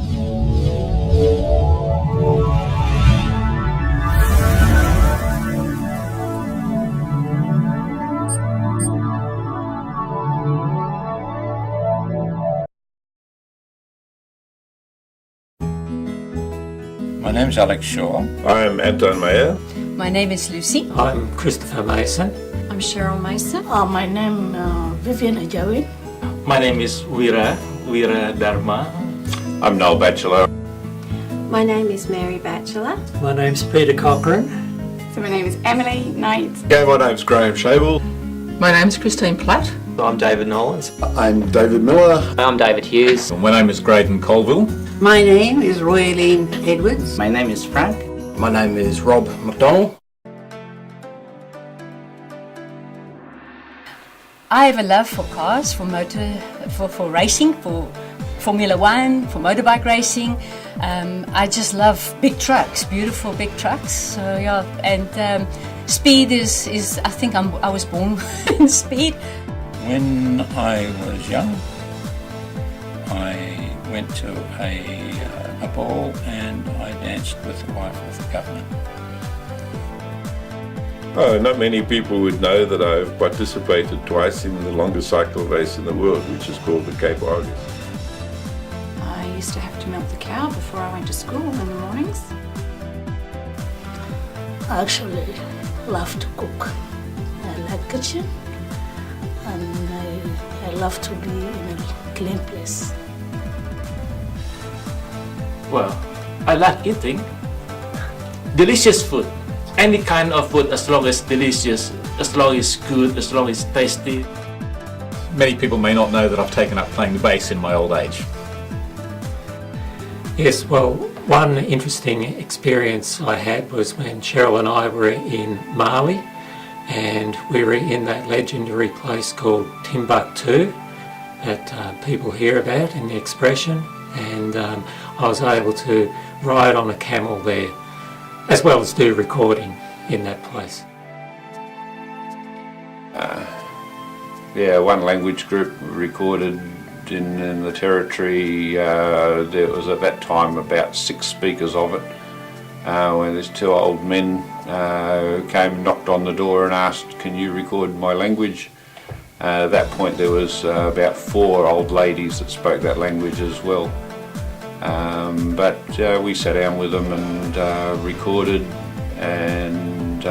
My name's Alex Shaw. I'm Anton Mayer. My name is Lucy. I'm Christopher Mason. I'm Cheryl Mason. My name Vivian Ajowi. My name is Wira Dharma. I'm Noel Batchelor. My name is Mary Batchelor. My name's Peter Cochran. So my name is Emily Knight. Okay, my name's Graham Shable. My name's Christine Platt. I'm David Nolans. I'm David Miller. I'm David Hughes. My name is Graydon Colville. My name is Royaline Edwards. My name is Frank. My name is Rob McDonald. I have a love for cars, for racing, for Formula One, for motorbike racing. I just love big trucks, beautiful big trucks. So yeah, and speed is I think I was born in speed. When I was young, I went to a ball and I danced with the wife of the governor. Oh, not many people would know that I've participated twice in the longest cycle race in the world, which is called the Cape Argus. I used to have to milk the cow before I went to school in the mornings. I actually love to cook. I like kitchen, and I love to be in a clean place. Well, I like eating delicious food. Any kind of food, as long as delicious, as long as good, as long as tasty. Many people may not know that I've taken up playing the bass in my old age. Yes, well, one interesting experience I had was when Cheryl and I were in Mali, and we were in that legendary place called Timbuktu that people hear about in the expression, and I was able to ride on a camel there, as well as do recording in that place. Yeah, one language group recorded in the territory. There was at that time about 6 speakers of it. When these 2 old men came and knocked on the door and asked, "Can you record my language?" At that point there was about 4 old ladies that spoke that language as well. But we sat down with them and recorded, and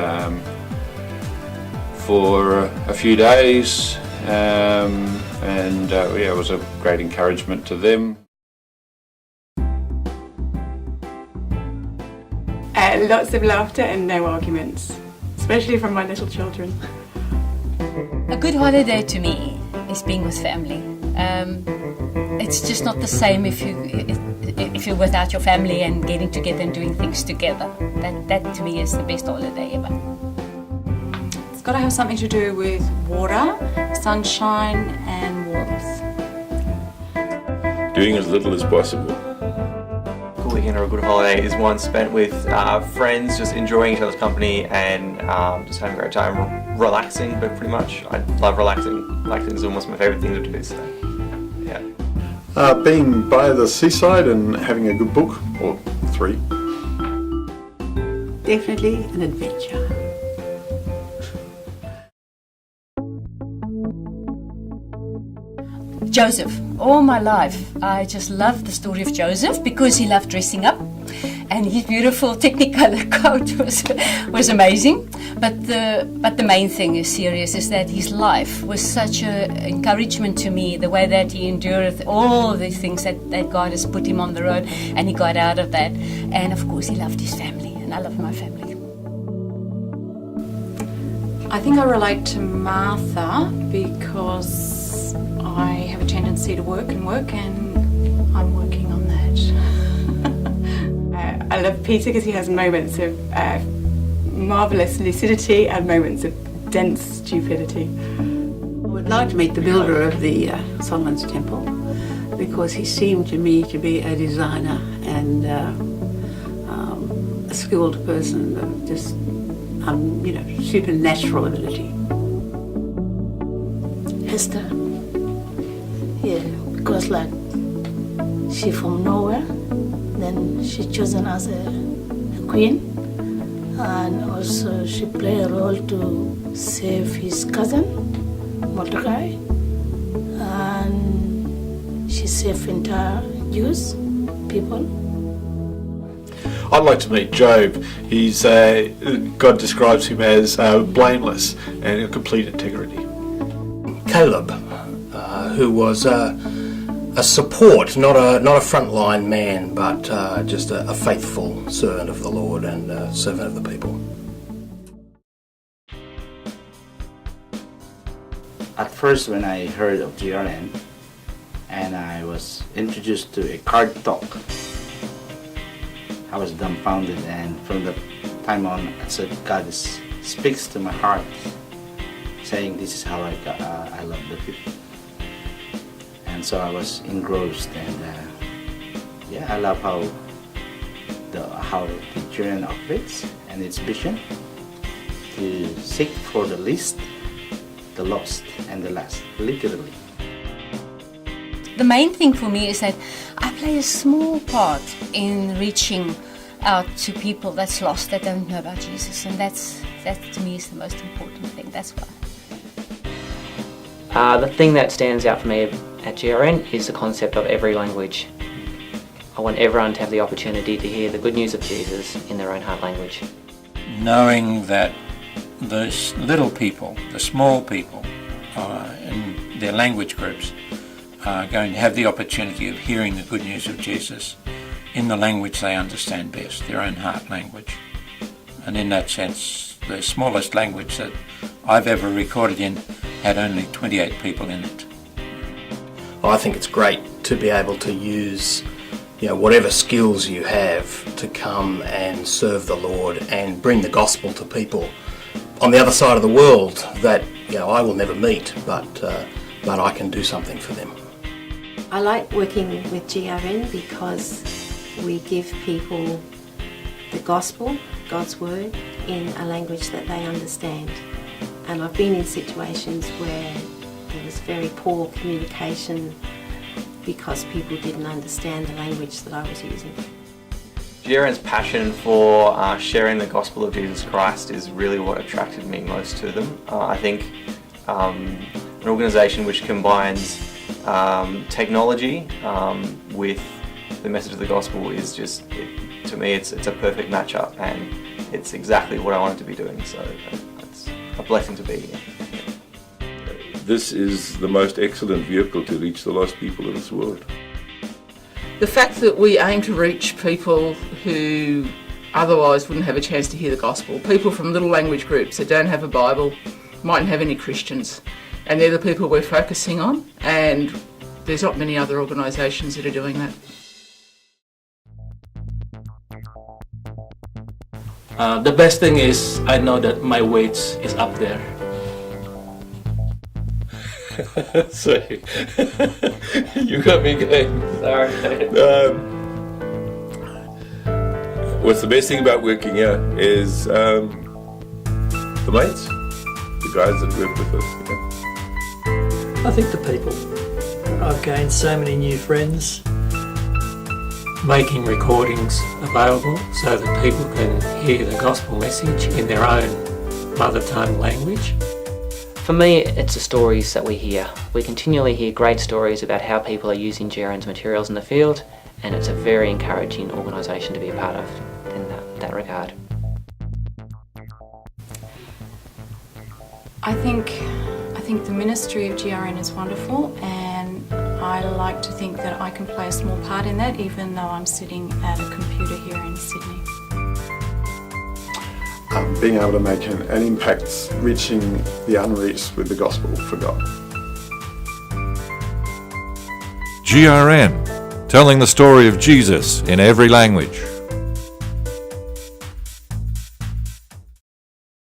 for a few days, and yeah, it was a great encouragement to them. Lots of laughter and no arguments, especially from my little children. A good holiday to me is being with family. It's just not the same if you're without your family and getting together and doing things together. That to me is the best holiday ever. It's got to have something to do with water, sunshine and warmth. Doing as little as possible. A good weekend or a good holiday is one spent with friends, just enjoying each other's company and just having a great time, relaxing. But pretty much, I love relaxing. Relaxing is almost my favourite thing to do. So, yeah. Being by the seaside and having a good book, or 3. Definitely an adventure. Joseph. All my life I just loved the story of Joseph because he loved dressing up, and his beautiful Technicolor coat was amazing. But the main thing is serious is that his life was such an encouragement to me, the way that he endured all the things that God has put him on the road, and he got out of that. And of course he loved his family, and I love my family. I think I relate to Martha because I have a tendency to work, and I'm working on that. I love Peter because he has moments of marvellous lucidity and moments of dense stupidity. I would like to meet the builder of the Solomon's Temple because he seemed to me to be a designer and a skilled person of just supernatural ability. Esther. Yeah, because like She from nowhere. Then she chosen as a queen, and also she played a role to save his cousin Mordecai, and she saved entire Jews people. I'd like to meet Job. He's God describes him as blameless and in complete integrity. Caleb, who was a support, not a frontline man, but just a faithful servant of the Lord and a servant of the people. At first, when I heard of GRN and I was introduced to a card talk, I was dumbfounded, and from that time on, I said, God speaks to my heart, saying this is how I love the people. And so I was engrossed, and I love how the GRN operates and its vision to seek for the least, the lost, and the last, literally. The main thing for me is that I play a small part in reaching out to people that's lost, that don't know about Jesus, and that to me is the most important thing. That's why. The thing that stands out for me at GRN is the concept of every language. I want everyone to have the opportunity to hear the good news of Jesus in their own heart language. Knowing that those little people, the small people, in their language groups, are going to have the opportunity of hearing the good news of Jesus in the language they understand best, their own heart language. And in that sense, the smallest language that I've ever recorded in had only 28 people in it. I think it's great to be able to use, whatever skills you have to come and serve the Lord and bring the gospel to people on the other side of the world that I will never meet, but I can do something for them. I like working with GRN because we give people the gospel, God's word, in a language that they understand. And I've been in situations where there was very poor communication because people didn't understand the language that I was using. GRN's passion for sharing the gospel of Jesus Christ is really what attracted me most to them. I think an organisation which combines technology with the message of the gospel is just, to me, it's a perfect matchup, and it's exactly what I wanted to be doing, so it's a blessing to be here. This is the most excellent vehicle to reach the lost people of this world. The fact that we aim to reach people who otherwise wouldn't have a chance to hear the gospel, people from little language groups that don't have a Bible, mightn't have any Christians, and they're the people we're focusing on, and there's not many other organisations that are doing that. The best thing is I know that my weight is up there. Sorry. You got me going. Sorry. What's the best thing about working here is the mates, the guys that work with us. I think the people. I've gained so many new friends. Making recordings available so that people can hear the gospel message in their own mother tongue language. For me, it's the stories that we hear. We continually hear great stories about how people are using GRN's materials in the field, and it's a very encouraging organisation to be a part of in that regard. I think the ministry of GRN is wonderful, and I like to think that I can play a small part in that, even though I'm sitting at a computer here in Sydney. Being able to make an impact, reaching the unreached with the gospel for God. GRN, telling the story of Jesus in every language.